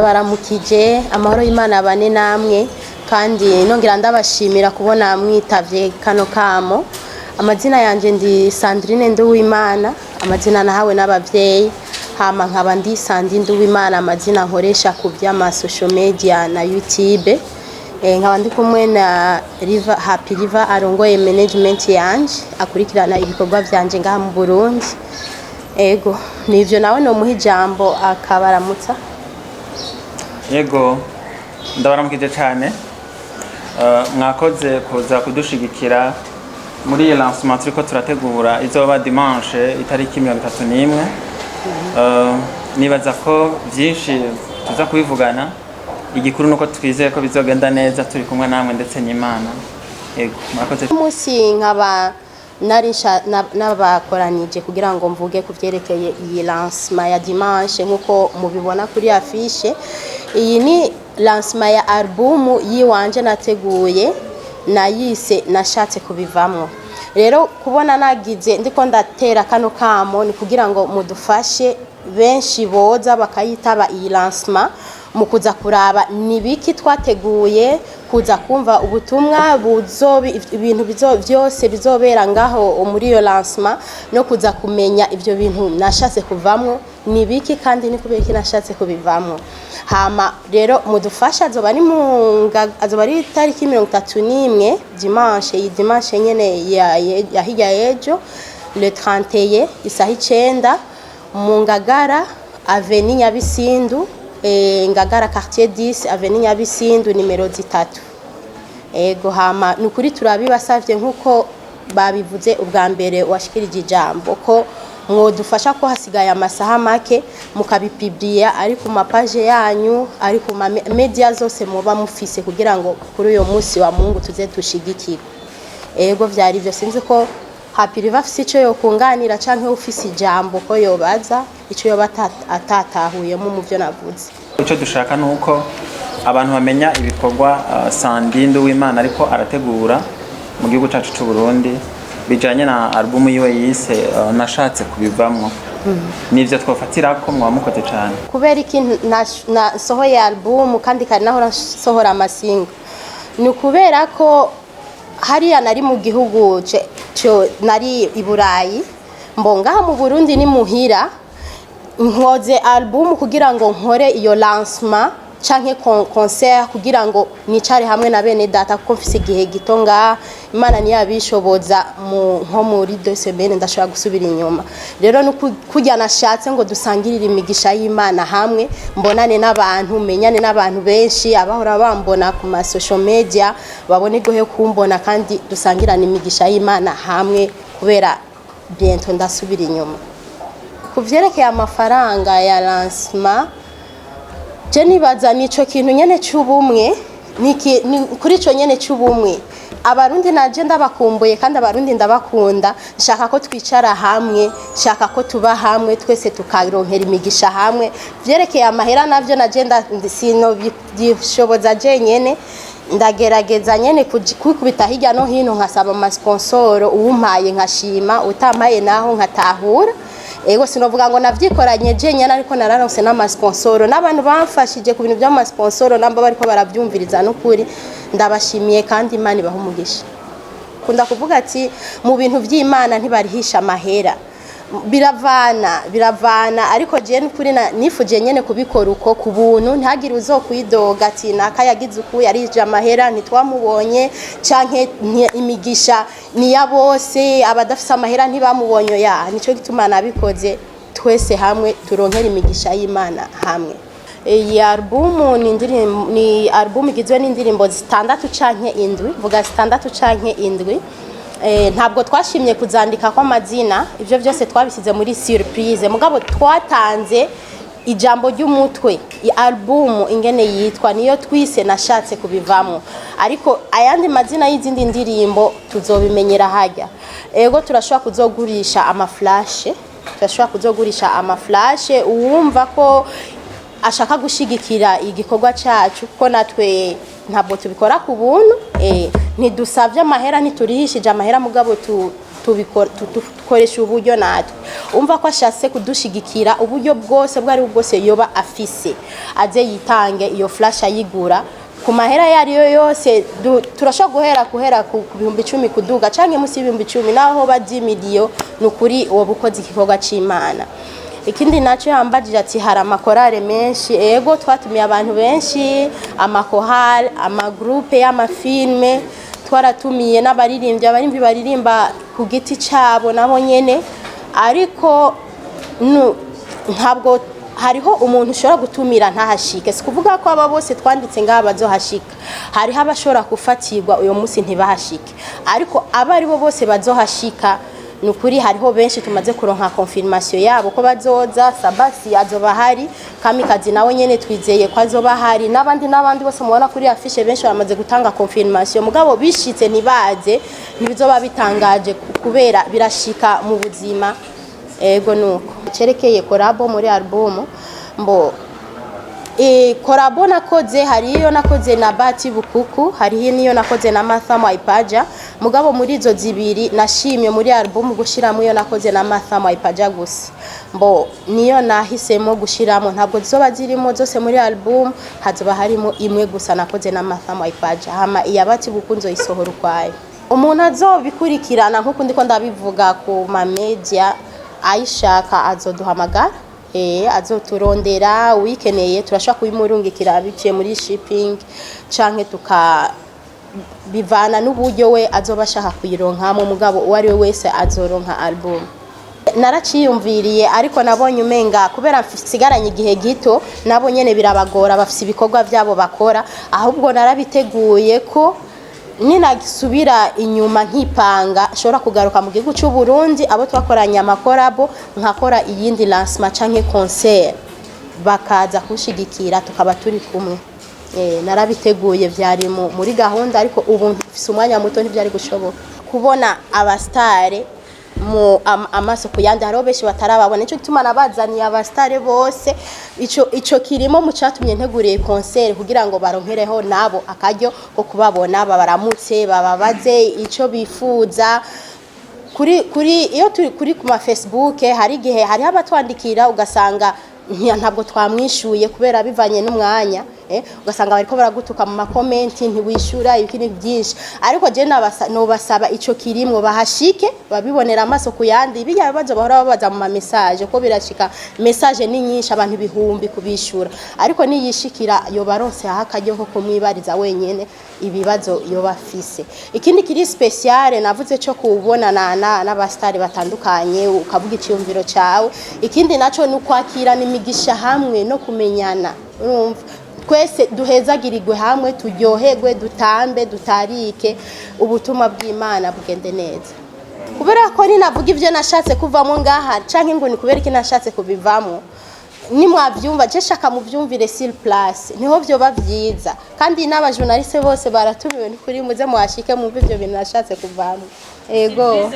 Baramukije amahoro y'Imana bane namwe kandi nongera ndabashimira kubona mwitavye kano kamo. Amazina yanje ndi Sandrine Nduwimana, amazina nahawe n'abavyeyi, hama nkaba ndi Sandy Nduwimana, amazina nkoresha ku by'ama social media na YouTube. Nkaba ndi kumwe na Happy River arongoye management yanje akurikirana ibikorwa vyanje ngaha mu Burundi. Ego nivyo nawe no muha ijambo akabaramutsa. Yego ndabaramukije cyane, mwakoze kuza kudushigikira muri iyi lancement turiko turategura izoba dimanche itariki 31. Nibaza ko byinshi tuza kubivugana, igikuru nuko twizeye ko bizogenda neza turi kumwe namwe ndetse n'Imana. Yego mwakoze. Umunsi nkaba narisha n'abakoranije kugira ngo mvuge ku vyerekeye iyi lancement ya dimanche nkuko mubibona kuri affiche. Iyi ni lancement ya album yiwanje nateguye na yise NASHATSE KUBIVAMW. Rero kubona nagize ndiko ndatera kano kamo ni kugira ngo mudufashe benshi boza bakayitaba iyi lancement mu kuza kuraba nibiki twateguye, kuza kumva ubutumwa ibintu byose bizobera ngaho muri iyo lancement, no kuza kumenya ibyo bintu nashatse kuvamwo nibiki kandi ni kubera iki nashatse kubivamwo. Hama rero mudufasha azoba ari tariki 31 dimanche, iyi dimanche nyene ya hirya yejo le 31 isaha 9 mu Ngagara avenue Nyabisindu, Ngagara quartier 10 avenue Nyabisindu nimero 3. Ego hama nukuri turabibasavye nkuko babivuze ubwa mbere washikirije ijambo ko mwodufasha ko hasigaye amasaha make mukabipiblia ari ku mapage yanyu, ari ku media zose muba mufise kugira ngo kuri uyo munsi wa Mungu tuze tushigikira. Ego vyari byo, sinzi ko Happy River afise ico yokunganira canke ufise ijambo ko yobaza ico yoba atatahuyemo mu byo navuze. Ico dushaka nuko abantu bamenya ibikorwa Sandy Nduwimana ariko arategura mu gihugu cyacu cy'u Burundi bijanye na album yiwe yise nashatse kubivamwo. Nivyo twofatira ko mwamukoze cyane. Kubera iki na sohoye album kandi kari naho sohora amasingo, ni kubera ko hariya nari mu gihugu cyo nari i Burayi, mbonga mu Burundi ni muhira, nkoze album kugira ngo nkore iyo lancement canke concert kugira ngo nicare hamwe na bene data kuko mfise igihe gito nga Imana ni yabishoboza nko muri 2 semaines ndashobora gusubira inyuma. Rero kujya nashatse ngo dusangirire imigisha y'Imana hamwe, mbonane n'abantu, menyane n'abantu benshi abahora bambona ku ma social media babone gohe kumbona kandi dusangirana imigisha y'Imana hamwe kubera bientôt ndasubira inyuma. Kuvyerekeye amafaranga ya lancement, je nibaza nico kintu nyene cy'ubumwe, kuri ico nyene cy'ubumwe abarundi naje ndabakumbuye kandi abarundi ndabakunda. Nshaka ko twicara hamwe, nshaka ko tuba hamwe twese tukaronkera imigisha hamwe. Vyerekeye amahera navyo naje sino byishoboza je nyene, ndagerageza nyene kwikubita hirya no hino nkasaba ama sponsor, uwumpaye nkashima, utampaye naho nkatahura. Ego sinovuga ngo navyikoranye je nyana ariko nararonse n'ama sponsor n'abantu bamfashije ku bintu by'ama sponsor namba bariko baravyumviriza no kuri ndabashimiye kandi Imana ibaho umugisha. Kunda kuvuga ati mu bintu vy'Imana ntibarihisha amahera, biravana ariko je n'ukuri nifuje nyene kubikora uko ku buntu, ntagire uzokwidoga ati nakayagize uku yarije amahera ntitwamubonye canke imigisha ni ya bose abadafise amahera ntibamubonye. Ya nico gituma nabikoze twese hamwe turonkera imigisha y'Imana hamwe. Iyi album ni album igizwe n'indirimbo 6 canke 7, vuga 6 canke 7. Ntabwo twashimye kuzandika kwa mazina, ivyo byose twabisize muri surprise, mugabo twatanze ijambo ry'umutwe album ingene yitwa niyo twise nashatse kubivamwo, ariko ayandi mazina y'izindi ndirimbo tuzobimenyera hajya. Ego turashobora kuzogurisha ama flash, uwumva ko ashaka gushigikira igikorwa cyacu ko natwe ntabwo tubikora ku buntu, ntidusavye amahera, ntiturihishije amahera, mugabo tukoresha uburyo natwe umva ko ashatse kudushigikira uburyo bwose bwari bwose yoba afise aze yitange iyo flash ayigura ku mahera yariyo yose turashobora guhera ku 10,000 kuduga canke musi 10,000 naho bazi miliyo nukuri uwo bukozi igikorwa c'Imana. Ikindi naco yambajije ati hari amakorale menshi ego twatumiye abantu benshi amakorale amagroupe y'amafilme twaratumiye n'abaririmbyi baririmba ku giti cabo nabo nyene ariko ntabwo hariho umuntu ushobora gutumira ntahashike sikuvuga ko aba bose twanditse ngaha bazohashika hariho abashobora gufatirwa uyo munsi ntibahashike ariko abari bo bose bazohashika nukuri hariho benshi tumaze kuronka confirmation yabo ko bazoza Sabasi azoba hari Kamikazi nawe nyene twizeye ko azoba hari n'abandi bose mubona kuri affiche benshi bamaze gutanga confirmation mugabo bishitse ntibaze ntibizoba bitangaje kubera birashika mu buzima ego nuko cerekeye korabo muri album mbo korabo nakoze hariyo nakoze na Bati Bukuku hariyo niyo nakoze na Martha Mwaipaja mugabo muri izo zibiri nashimye muri album gushiramo iyo nakoze na Martha Mwaipaja gusa mbo niyo nahisemo gushiramo ntabwo zizoba zirimo zose muri album hazoba harimo imwe gusa nakoze na Martha Mwaipaja hama iya Bati Bukunzo isohora kwayo umuntu azobikurikirana nkuko ndiko ndabivuga ku ma media ayishaka azoduhamagara azoturondera wikeneye turashaka kubimurungikira biciye muri shipping canke bivana n'uburyo we azobashaka kuyironkamo mugabo uwari we wese azoronka album naraciyumviriye ariko nabonye umenga kubera mfisigaranye igihe gito nabo nyene birabagora bafise ibikorwa byabo bakora ahubwo narabiteguye ko ninagisubira inyuma nkipanga shora kugaruka mu gihugu cy'u Burundi abo twakoranye amakorabo nkakora iyindi lancement canke concert bakaza kushigikira tukaba turi kumwe narabiteguye byari muri gahunda ariko ubu mfise umwanya muto ntibyari gushoboka kubona abastare mu amaso kuyandi haro beshi batarababona ico gituma nabazaniye abastare bose ico kirimo mu catumye nteguriye concert kugira ngo baronkereho nabo akaryo ko kubabona babaramutse bababaze ico bifuza kuri iyo turi kuri ku ma Facebook hari gihe hari abatwandikira ugasanga ntabwo twamwishuye kubera bivanye n'umwanya ugasanga bariko baragutuka mu ma comment ntiwishura ibikini byinshi ariko je nobasaba ico kirimwo bahashike babibonera amaso kuyandi bijya bazo bahora babaza mu ma message ko birashika message ni nyinshi abantu bihumbi kubishura ariko niyishikira yo baronse hakaryo ko kumwibariza wenyene ibibazo yo bafise ikindi kiri special navuze cyo kubonana n'abastari batandukanye ukavuga icyumviro cyawe ikindi naco nukwakira n'imigisha hamwe no kumenyana urumva twese duhezagirirwe hamwe turyoherwe dutambe dutarike ubutuma bw'Imana bugende neza kubera ko ninavuga ivyo nashatse kuvamo ngaha canke ngo ni kubera iki nashatse kubivamo ni mwavyumva je shaka mu vyumvire sur place niho byo bavyiza kandi n'abajournaliste bose baratumiwe kuri muze muhashike mu bivyo bintu nashatse kuvamo ego